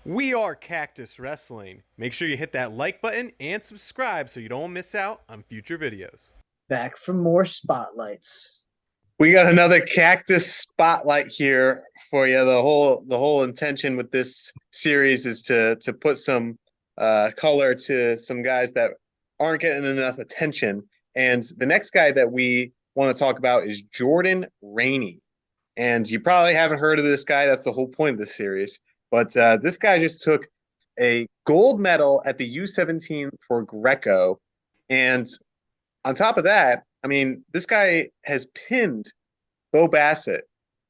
We are Cactus Wrestling. Make sure you hit that like button and subscribe so you don't miss out on future videos. Back for more spotlights. We got another cactus spotlight here for you. The whole intention with this series is to put some color to some guys that aren't getting enough attention. And the next guy that we want to talk about is Jordyn Raney. And you probably haven't heard of this guy. That's the whole point of this series. But this guy just took a gold medal at the U17 for Greco. And on top of that, I mean, this guy has pinned Bo Bassett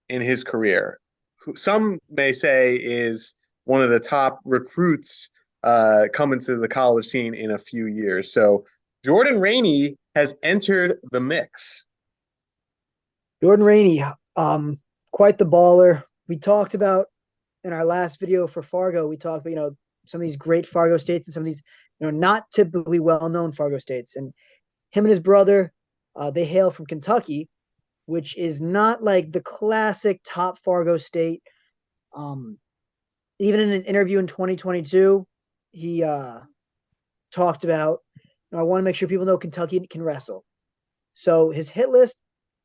in his career, who some may say is one of the top recruits coming to the college scene in a few years. So Jordyn Raney has entered the mix. Jordyn Raney, quite the baller. We talked about in our last video for Fargo, we talked about, some of these great Fargo states and some of these, not typically well-known Fargo states. And him and his brother, they hail from Kentucky, which is not like the classic top Fargo state. Even in his interview in 2022, he talked about, I want to make sure people know Kentucky can wrestle. So his hit list,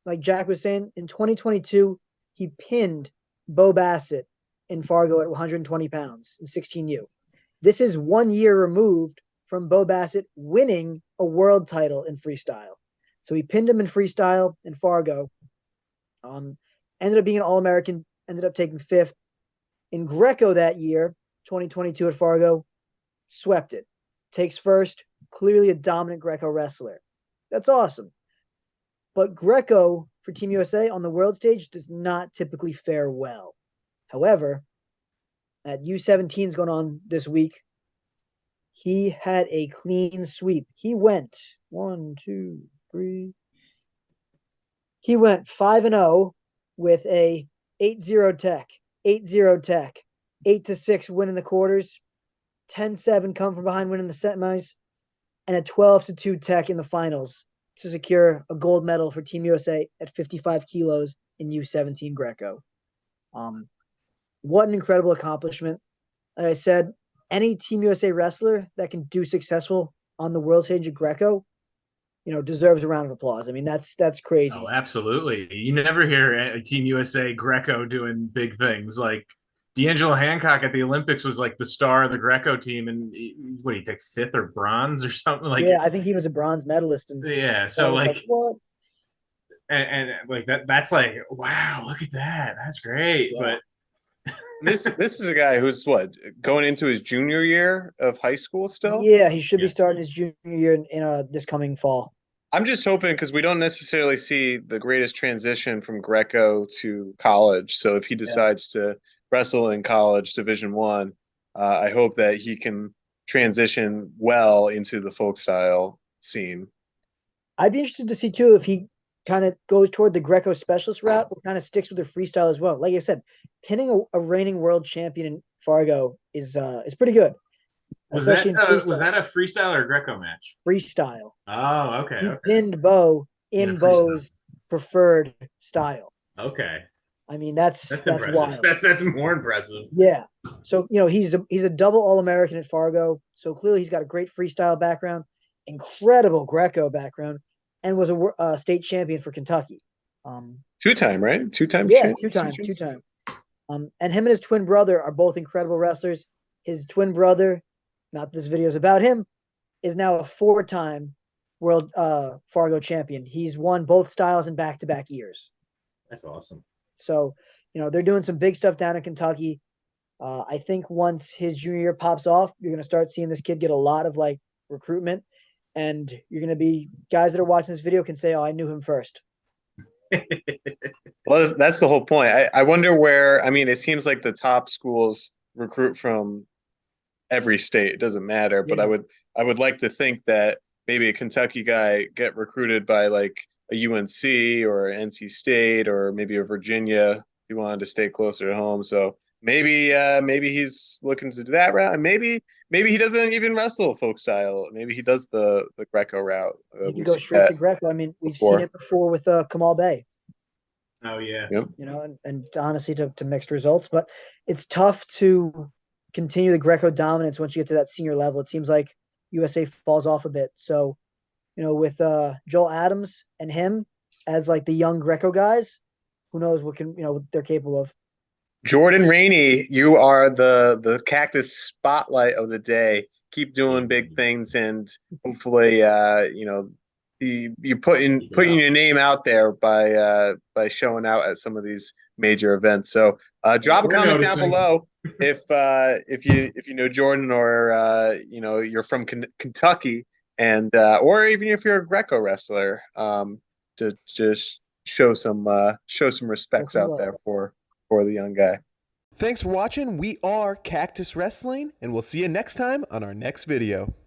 like Jack was saying, in 2022, he pinned Bo Bassett in Fargo at 120 pounds in 16U. This is 1 year removed from Bo Bassett winning a world title in freestyle. So he pinned him in freestyle in Fargo. Ended up being an All-American, ended up taking fifth. In Greco that year, 2022 at Fargo, swept it. Takes first, clearly a dominant Greco wrestler. That's awesome. But Greco for Team USA on the world stage does not typically fare well. However, at U17's going on this week, he had a clean sweep. He went 5-0 with a 8-0 tech, 8-0 tech, 8-6 win in the quarters, 10-7 come from behind win in the semis, and a 12-2 tech in the finals to secure a gold medal for Team USA at 55 kilos in U17 Greco. What an incredible accomplishment. Like I said, any Team USA wrestler that can do successful on the world stage of Greco, deserves a round of applause. I mean, that's crazy. Oh, absolutely. You never hear a Team USA Greco doing big things. Like D'Angelo Hancock at the Olympics was like the star of the Greco team, and what do you take, fifth or bronze or something like? Yeah, I think he was a bronze medalist. And yeah, so like what? And like that's like, wow, look at that. That's great. Yeah. But This is a guy who's going into his junior year of high school still. Yeah, he should be starting his junior year in this coming fall. I'm just hoping because we don't necessarily see the greatest transition from Greco to college. So if he decides to wrestle in college Division One, I hope that he can transition well into the folk style scene. I'd be interested to see too if he kind of goes toward the Greco specialist route or kind of sticks with the freestyle as well. Like I said, pinning a reigning world champion in Fargo is pretty good. Was that a freestyle or a Greco match? Freestyle. Oh, okay. He pinned Bo in Bo's preferred style. Okay. I mean, that's impressive. wild. That's more impressive. Yeah. So he's a double All-American at Fargo. So clearly he's got a great freestyle background, incredible Greco background, and was a state champion for Kentucky. Two-time, right? Two-time. Yeah, two-time. And him and his twin brother are both incredible wrestlers. His twin brother, not this video is about him, is now a 4-time world Fargo champion. He's won both styles in back-to-back years. That's awesome. So, they're doing some big stuff down in Kentucky. I think once his junior year pops off, you're going to start seeing this kid get a lot of recruitment, and you're going to be guys that are watching this video can say, "Oh, I knew him first." Well, that's the whole point. I wonder where. I mean, it seems like the top schools recruit from every state. It doesn't matter, but I would like to think that maybe a Kentucky guy get recruited by like a UNC or NC State or maybe a Virginia if he wanted to stay closer to home. So maybe he's looking to do that route, and maybe he doesn't even wrestle folk style. Maybe he does the Greco route. He can go straight to Greco. I mean, we've seen it before with Kamal Bay. Oh yeah. Yep. And honestly to mixed results, but it's tough to continue the Greco dominance once you get to that senior level. It seems like USA falls off a bit. So, with Joel Adams and him as like the young Greco guys, who knows what they're capable of. Jordyn Raney, you are the Cactus Spotlight of the day. Keep doing big things, and hopefully, you're putting your name out there by showing out at some of these major events. So drop a comment down below if you know Jordyn, or you're from Kentucky, and or even if you're a Greco wrestler, to just show some respects out there for the young guy. Thanks for watching. We are Cactus Wrestling, and we'll see you next time on our next video.